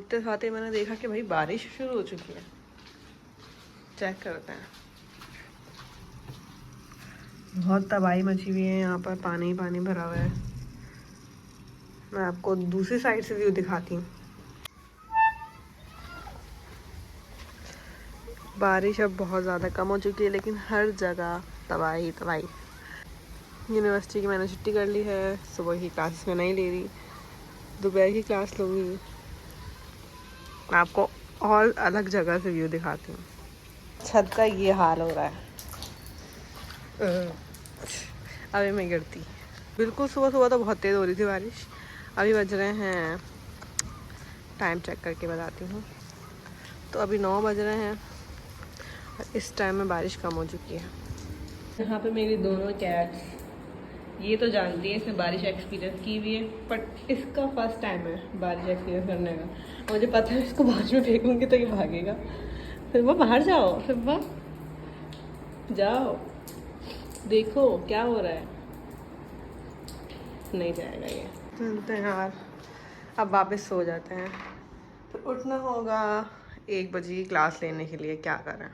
उठते साथ ही मैंने देखा कि भाई बारिश शुरू हो चुकी है। चेक करते हैं। बहुत तबाही मची हुई है यहाँ पर, पानी ही पानी भरा हुआ है। मैं आपको दूसरी साइड से व्यू दिखाती हूँ। बारिश अब बहुत ज़्यादा कम हो चुकी है, लेकिन हर जगह तबाही तबाही। यूनिवर्सिटी की मैंने छुट्टी कर ली है, सुबह की क्लासेस में नहीं ले रही, दोपहर की क्लास लूँगी। मैं आपको और अलग जगह से व्यू दिखाती हूँ। छत का ये हाल हो रहा है। अभी मैं गिरती। बिल्कुल सुबह सुबह तो बहुत तेज़ हो रही थी बारिश। अभी बज रहे हैं, टाइम चेक करके बताती हूँ, तो अभी 9 बज रहे हैं और इस टाइम में बारिश कम हो चुकी है। यहाँ पे मेरी दोनों कैट्स, ये तो जानती है इसने बारिश एक्सपीरियंस की हुई है, बट इसका फर्स्ट टाइम है बारिश एक्सपीरियंस करने का। मुझे पता है इसको बारिश में फेंकूंगी तो ये भागेगा। फिर वो बाहर जाओ, फिर वो जाओ, देखो क्या हो रहा है। नहीं जाएगा ये। चलते हैं यार, अब वापस सो जाते हैं। तो उठना होगा 1 बजे की क्लास लेने के लिए। क्या करें,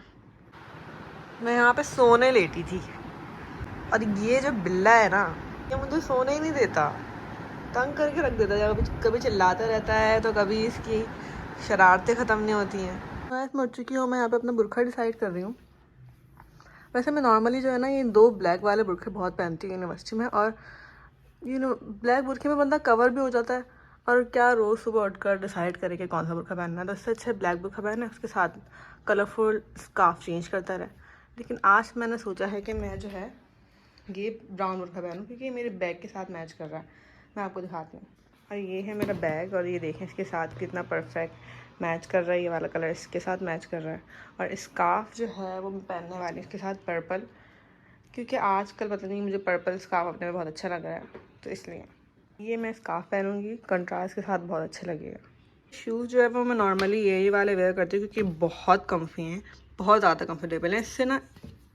मैं यहाँ पे सोने लेटी थी और ये जो बिल्ला है ना, ये मुझे सोने ही नहीं देता, तंग करके रख देता है। कभी चिल्लाता रहता है तो कभी इसकी शरारतें ख़त्म नहीं होती हैं। मैं मुड़ चुकी हूँ। मैं यहाँ पे अपना बुरखा डिसाइड कर रही हूँ। वैसे मैं नॉर्मली जो है ना, ये 2 ब्लैक वाले बुरखे बहुत पहनती हूँ यूनिवर्सिटी में, और ब्लैक बुरखे में बंदा कवर भी हो जाता है। और क्या रोज़ सुबह उठकर डिसाइड करे कि कौन सा बुरखा पहनना है, तो इससे अच्छा ब्लैक बुरखा पहने, उसके साथ कलरफुल स्कार्फ चेंज करता रहे। लेकिन आज मैंने सोचा है कि मैं जो है ये ब्राउन बुरखा पहनूँ, क्योंकि ये मेरे बैग के साथ मैच कर रहा है। मैं आपको दिखाती हूँ। और ये है मेरा बैग, और ये देखें इसके साथ कितना परफेक्ट मैच कर रहा है। ये वाला कलर इसके साथ मैच कर रहा है। और स्कार्फ जो है वो मैं पहनने वाली इसके साथ पर्पल, क्योंकि आजकल पता नहीं मुझे पर्पल स्कार्फ अपने में बहुत अच्छा लग रहा है, तो इसलिए ये मैं स्कार्फ पहनूंगी। कंट्रास्ट के साथ बहुत अच्छा लगेगा। शूज़ जो है वो मैं नॉर्मली यही वाले वेयर करती हूँ, क्योंकि बहुत कम्फी हैं, बहुत ज़्यादा कंफर्टेबल है। इससे ना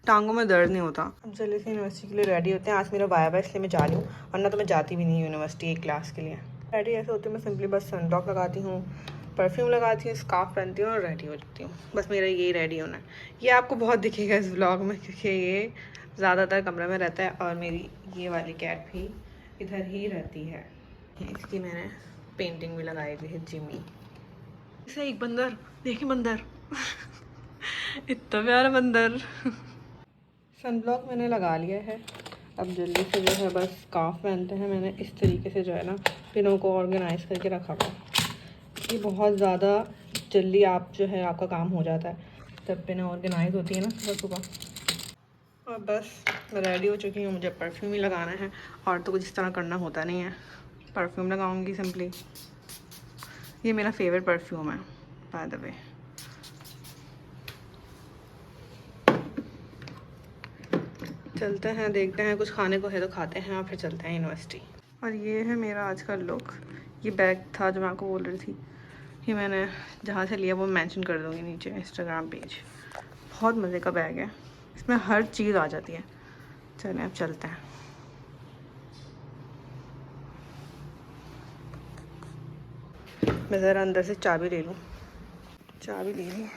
टांगों में दर्द नहीं होता। अब जल्दी से यूनिवर्सिटी के लिए रेडी होते हैं। आज मेरा वाइवा है, इसलिए मैं जा रही हूँ, वरना तो मैं जाती भी नहीं यूनिवर्सिटी एक क्लास के लिए। रेडी ऐसे होती हूँ, मैं सिंपली बस सनब्लॉक लगाती हूँ, परफ्यूम लगाती हूँ, स्कार्फ पहनती हूँ और रेडी हो जाती हूँ। बस मेरा यही रेडी होना है। ये आपको बहुत दिखेगा इस व्लॉग में, क्योंकि ये ज़्यादातर कमरे में रहता है, और मेरी ये वाली कैट भी इधर ही रहती है। इसकी मैंने पेंटिंग भी लगाई हुई है, जिमी। इसे एक बंदर, देखिए बंदर इतना प्यारा बंदर। सनब्लॉक मैंने लगा लिया है। अब जल्दी से जो है बस स्कार्फ पहनते हैं। मैंने इस तरीके से जो है ना पिनों को ऑर्गेनाइज करके रखा हुआ। ये बहुत ज़्यादा जल्दी आप जो है आपका काम हो जाता है जब पिनें ऑर्गेनाइज होती है ना सुबह सुबह। और बस मैं रेडी हो चुकी हूँ। मुझे परफ्यूम ही लगाना है, और तो कुछ इस तरह करना होता नहीं है। परफ्यूम लगाऊंगी सिंपली। ये मेरा फेवरेट परफ्यूम है बाय द वे। चलते हैं, देखते हैं, कुछ खाने को है तो खाते हैं और फिर चलते हैं यूनिवर्सिटी। और ये है मेरा आज का लुक। ये बैग था जो मैं आपको बोल रही थी, ये मैंने जहाँ से लिया वो मेंशन कर दूँगी नीचे इंस्टाग्राम पेज। बहुत मज़े का बैग है, इसमें हर चीज़ आ जाती है। चलें अब चलते हैं। मैं ज़रा अंदर से चाबी ले लूँ। चाबी ले ली।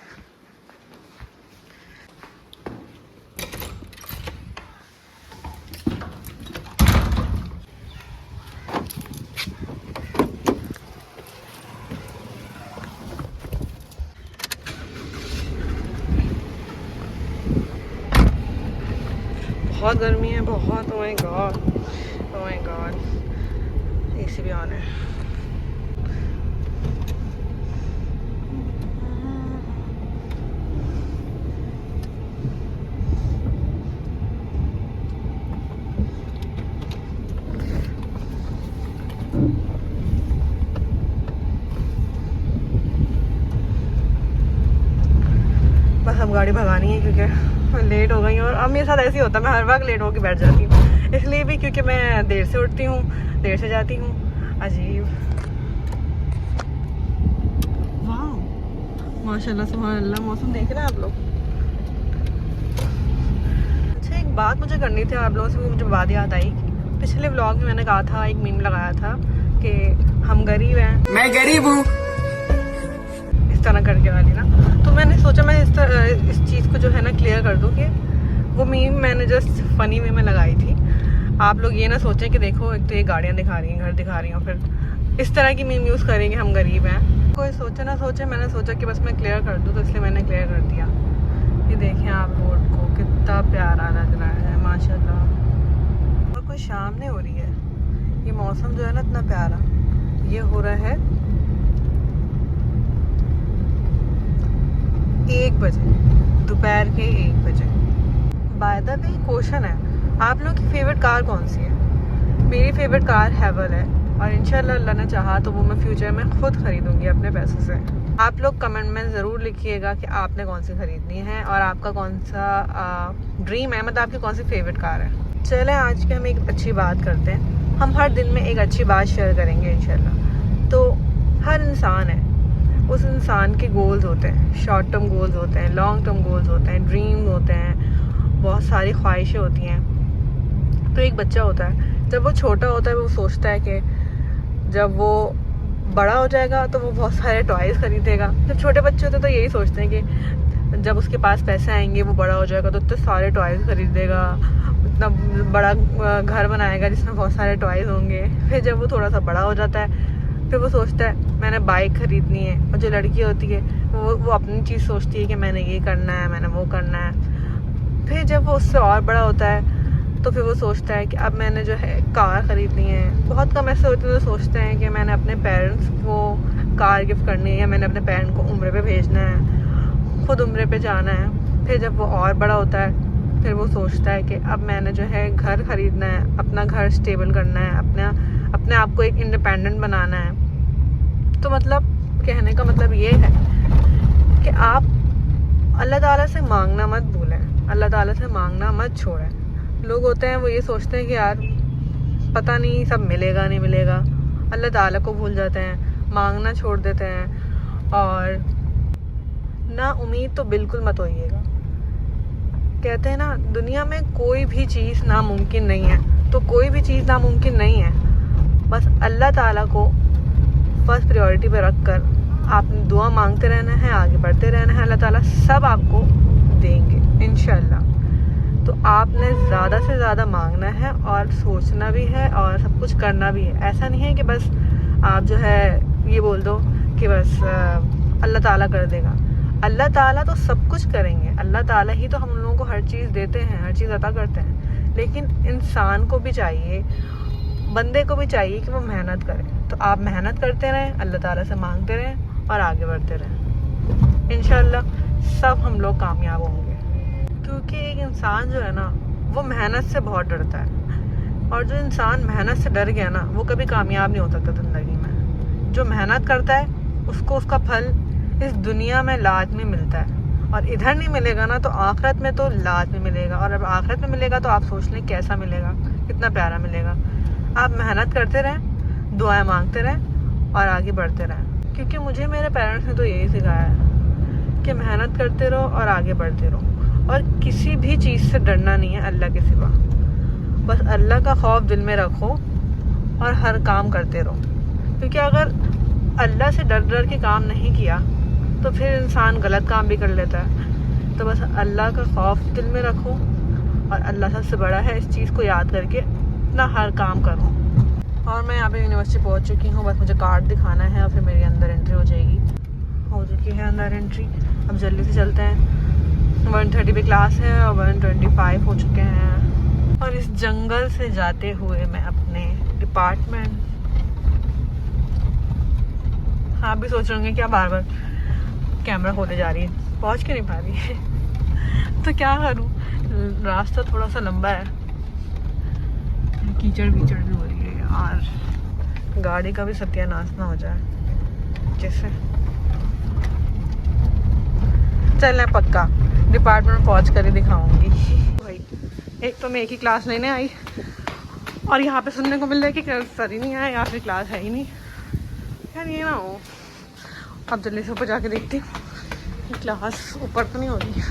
बहुत गर्मी है, बहुत। Oh my God, oh my God. AC भी ऑन है। बस अब गाड़ी भगानी है, क्योंकि लेट हो गई हूँ। और अब मेरे साथ ऐसे ही होता है, मैं हर वक्त लेट होकर बैठ जाती हूँ। इसलिए भी क्योंकि मैं देर से उठती हूँ, देर से जाती हूँ। अजीब। वाह माशाल्लाह सुभान अल्लाह, मौसम देख रहे हैं आप लोग। अच्छा, एक बात मुझे करनी थी आप लोगों से, वो मुझे बात याद आई। पिछले व्लॉग में मैंने कहा था, एक मीम लगाया था कि हम गरीब हैं, मैं गरीब हूँ, तरह करके वाली ना, तो मैंने सोचा मैं इस चीज़ को जो है ना क्लियर कर दूँ कि वो मीम मैंने जस्ट फ़नी वे में लगाई थी। आप लोग ये ना सोचें कि देखो एक तो ये गाड़ियाँ दिखा रही हैं, घर दिखा रही हैं, फिर इस तरह की मीम यूज़ करेंगे, हम गरीब हैं। कोई सोचे ना सोचे, मैंने सोचा कि बस मैं क्लियर कर दूँ, तो इसलिए मैंने क्लियर कर दिया। ये देखें आप रोड को, कितना प्यारा लग रहा है माशाल्लाह। और कोई शाम नहीं हो रही है, ये मौसम जो है ना इतना प्यारा। ये हो रहा है 1 बजे, दोपहर के 1 बजे। बाय द वे क्वेश्चन है, आप लोगों की फेवरेट कार कौन सी है? मेरी फेवरेट कार हैवल है, और इंशाल्लाह अल्लाह ने चाहा तो वो मैं फ्यूचर में खुद खरीदूंगी अपने पैसों से। आप लोग कमेंट में ज़रूर लिखिएगा कि आपने कौन सी ख़रीदनी है और आपका कौन सा ड्रीम है, मतलब आपकी कौन सी फेवरेट कार है। चलें आज के हम एक अच्छी बात करते हैं। हम हर दिन में एक अच्छी बात शेयर करेंगे इंशाल्लाह। तो हर इंसान है, उस इंसान के गोल्स होते हैं, शॉर्ट टर्म गोल्स होते हैं, लॉन्ग टर्म गोल्स होते हैं, ड्रीम्स होते हैं, बहुत सारी ख्वाहिशें होती हैं। तो एक बच्चा होता है, जब वो छोटा होता है वो सोचता है कि जब वो बड़ा हो जाएगा तो वो बहुत सारे टॉयज़ खरीदेगा। जब छोटे बच्चे होते हैं तो यही सोचते हैं कि जब उसके पास पैसे आएंगे, वो बड़ा हो जाएगा तो इतने सारे टॉयज़ खरीदेगा, इतना बड़ा घर बनाएगा जिसमें बहुत सारे टॉयज़ होंगे। फिर जब वो थोड़ा सा बड़ा हो जाता है फिर वो सोचता है मैंने बाइक ख़रीदनी है। और जो लड़की होती है वो अपनी चीज़ सोचती है कि मैंने ये करना है, मैंने वो करना है। फिर जब वो उससे और बड़ा होता है तो फिर वो सोचता है कि अब मैंने जो है कार ख़रीदनी है। बहुत कम ऐसे होते हैं जो सोचते हैं कि मैंने अपने पेरेंट्स को कार गिफ्ट करनी है, या मैंने अपने पेरेंट्स को उम्रे पे भेजना है, ख़ुद उम्रे पे जाना है। फिर जब वो और बड़ा होता है फिर वो सोचता है कि अब मैंने जो है घर ख़रीदना है, अपना घर स्टेबल करना है, अपने आप को एक इंडिपेंडेंट बनाना है। तो मतलब कहने का मतलब ये है कि आप अल्लाह ताला से मांगना मत भूलें, अल्लाह ताला से मांगना मत छोड़ें। लोग होते हैं वो ये सोचते हैं कि यार पता नहीं सब मिलेगा नहीं मिलेगा, अल्लाह ताला को भूल जाते हैं, मांगना छोड़ देते हैं। और ना उम्मीद तो बिल्कुल मत होइएगा। कहते हैं ना दुनिया में कोई भी चीज़ नामुमकिन नहीं है, तो कोई भी चीज़ नामुमकिन नहीं है। बस अल्लाह ताला को फर्स्ट प्रायोरिटी पे रख कर आपने दुआ मांगते रहना है, आगे बढ़ते रहना है। अल्लाह ताला सब आपको देंगे इंशाल्लाह। तो आपने ज़्यादा से ज़्यादा मांगना है और सोचना भी है और सब कुछ करना भी है। ऐसा नहीं है कि बस आप जो है ये बोल दो कि बस अल्लाह ताला कर देगा। अल्लाह ताला तो सब कुछ करेंगे, अल्लाह ताला ही तो हम लोगों को हर चीज़ देते हैं, हर चीज़ अता करते हैं। लेकिन इंसान को भी चाहिए, बंदे को भी चाहिए कि वो मेहनत करे। तो आप मेहनत करते रहें, अल्लाह ताला से मांगते रहें और आगे बढ़ते रहें। इंशाल्लाह सब हम लोग कामयाब होंगे। क्योंकि एक इंसान जो है ना वो मेहनत से बहुत डरता है, और जो इंसान मेहनत से डर गया ना वो कभी कामयाब नहीं हो सकता ज़िंदगी में। जो मेहनत करता है उसको उसका फल इस दुनिया में लाजमी मिलता है, और इधर नहीं मिलेगा ना तो आखिरत में तो लाजमी मिलेगा। और अब आखिरत में मिलेगा तो आप सोच लें कैसा मिलेगा, कितना प्यारा मिलेगा। आप मेहनत करते रहें, दुआएं मांगते रहें और आगे बढ़ते रहें। क्योंकि मुझे मेरे पेरेंट्स ने तो यही सिखाया है कि मेहनत करते रहो और आगे बढ़ते रहो, और किसी भी चीज़ से डरना नहीं है अल्लाह के सिवा। बस अल्लाह का खौफ दिल में रखो और हर काम करते रहो। क्योंकि अगर अल्लाह से डर डर के काम नहीं किया तो फिर इंसान गलत काम भी कर लेता है। तो बस अल्लाह का खौफ दिल में रखो और अल्लाह सबसे बड़ा है, इस चीज़ को याद करके अपना हर काम करो। और मैं यहाँ पे यूनिवर्सिटी पहुँच चुकी हूँ, बस मुझे कार्ड दिखाना है और फिर मेरी अंदर एंट्री हो जाएगी। हो चुकी है अंदर एंट्री। अब जल्दी से चलते हैं, 1:30 पे क्लास है और 1:25 हो चुके हैं। और इस जंगल से जाते हुए मैं अपने डिपार्टमेंट, आप भी सोच रहे होंगे क्या बार बार कैमरा खोले जा रही है, पहुंच क्यों नहीं पा रही है। तो क्या करूं, रास्ता थोड़ा सा लंबा है, कीचड़ कीचड़ भी हो रही है यार, गाड़ी का भी सत्यानाश ना हो जाए जैसे। चलना पक्का डिपार्टमेंट पहुंच कर ही दिखाऊंगी भाई। एक तो मैं एक ही क्लास लेने आई और यहाँ पे सुनने को मिल रहा है कि सर ही नहीं आया या फिर क्लास है ही नहीं। यार ये ना हो, अब जल्दी से ऊपर जाके देखती हूँ क्लास ऊपर तो नहीं हो रही।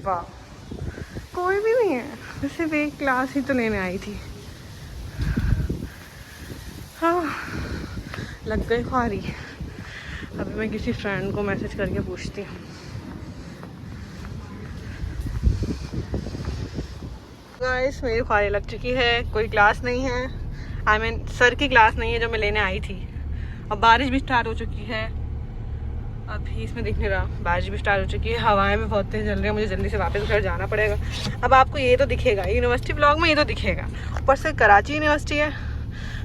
वाह, कोई भी नहीं है, सिर्फ एक क्लास ही तो लेने आई थी। हाँ, लग गई ख्वारी। अभी मैं किसी फ्रेंड को मैसेज करके पूछती हूँ। गाइस मेरी ख्वारी लग चुकी है, कोई क्लास नहीं है, आई मीन सर की क्लास नहीं है जो मैं लेने आई थी। अब बारिश भी स्टार्ट हो चुकी है, अभी इसमें दिख नहीं रहा, बारिश भी स्टार्ट हो चुकी है, हवाएं भी बहुत तेज चल रही है, मुझे जल्दी से वापस घर जाना पड़ेगा। अब आपको ये तो दिखेगा, यूनिवर्सिटी ब्लॉग में ये तो दिखेगा, ऊपर से कराची यूनिवर्सिटी है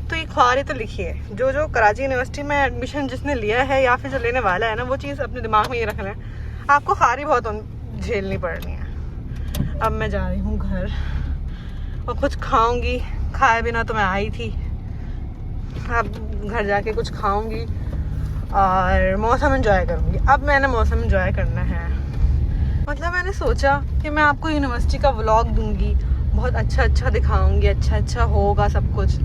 तो ये ख्वारी तो लिखी है। जो कराची यूनिवर्सिटी में एडमिशन जिसने लिया है या फिर जो लेने वाला है ना, वो चीज़ अपने दिमाग में ये रखना है, आपको ख्वारी बहुत झेलनी पड़नी है। अब मैं जा रही हूँ घर और कुछ खाऊंगी, खाए बिना तो मैं आई थी, अब घर जाके कुछ खाऊंगी और मौसम एंजॉय करूंगी। अब मैंने मौसम एंजॉय करना है, मतलब मैंने सोचा कि मैं आपको यूनिवर्सिटी का व्लॉग दूंगी, बहुत अच्छा दिखाऊंगी, अच्छा होगा सब कुछ,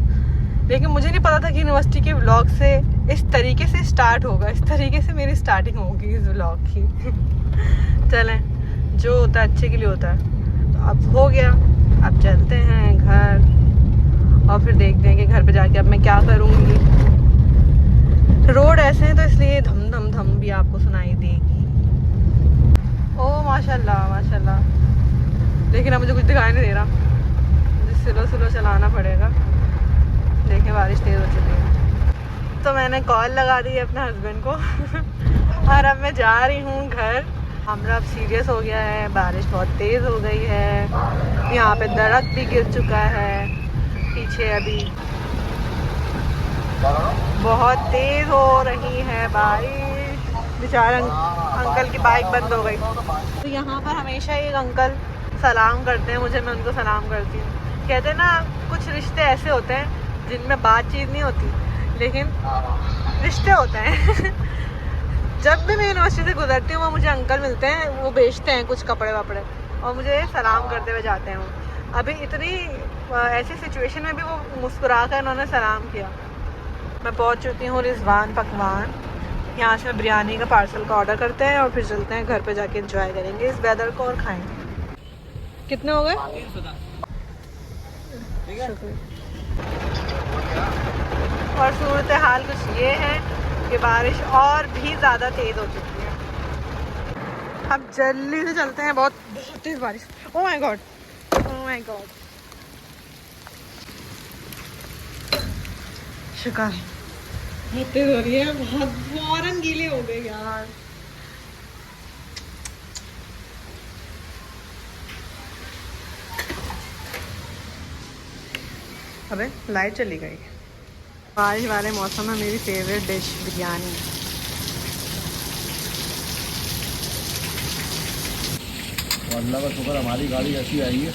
लेकिन मुझे नहीं पता था कि यूनिवर्सिटी के व्लॉग से इस तरीके से स्टार्ट होगा, इस तरीके से मेरी स्टार्टिंग होगी इस व्लॉग की। चलें, जो होता है अच्छे के लिए होता है, तो अब हो गया, अब चलते हैं घर और फिर देखते हैं कि घर पे जाके अब मैं क्या करूँगी। रोड ऐसे हैं तो इसलिए धम धम धम भी आपको सुनाई देगी। ओह माशाल्लाह माशाल्लाह, लेकिन अब मुझे कुछ दिखाई नहीं दे रहा, मुझे स्लो चलाना पड़ेगा। देखें बारिश तेज़ हो चुकी है, तो मैंने कॉल लगा दी है अपने हस्बैंड को और अब मैं जा रही हूँ घर। हमरा अब सीरियस हो गया है, बारिश बहुत तेज़ हो गई है, यहाँ पे दरख्त भी गिर चुका है, पीछे अभी बहुत तेज़ हो रही है बारिश। बेचारे अंकल की बाइक बंद हो गई। तो यहाँ पर हमेशा एक अंकल सलाम करते हैं मुझे, मैं उनको सलाम करती हूँ। कहते हैं ना कुछ रिश्ते ऐसे होते हैं जिनमें बातचीत नहीं होती लेकिन रिश्ते होते हैं। जब भी मैं यूनिवर्सिटी से गुजरती हूँ वो मुझे अंकल मिलते हैं, वो बेचते हैं कुछ कपड़े वपड़े और मुझे सलाम करते हुए जाते हैं। अभी इतनी ऐसी सिचुएशन में भी वो मुस्कुरा कर उन्होंने सलाम किया। मैं पहुँच चुकी हूँ रिजवान पकवान, यहाँ से बिरयानी का पार्सल का ऑर्डर करते हैं और फिर चलते हैं घर पे जाके एंजॉय करेंगे इस वेदर को और खाएंगे। कितने हो गए? और सूरत हाल कुछ ये है कि बारिश और भी ज़्यादा तेज़ हो चुकी है। अब जल्दी से चलते हैं, बहुत तेज़ बारिश। Oh my God, oh my God, शिकार बहुत तेज़ हो रही है, बहुत फौरन गीले हो गए यार। अबे लाइट चली गई। बारिश वाले मौसम में मेरी फेवरेट डिश बिरयानी। अल्लाह का शुक्र हमारी गाड़ी ऐसी आई है।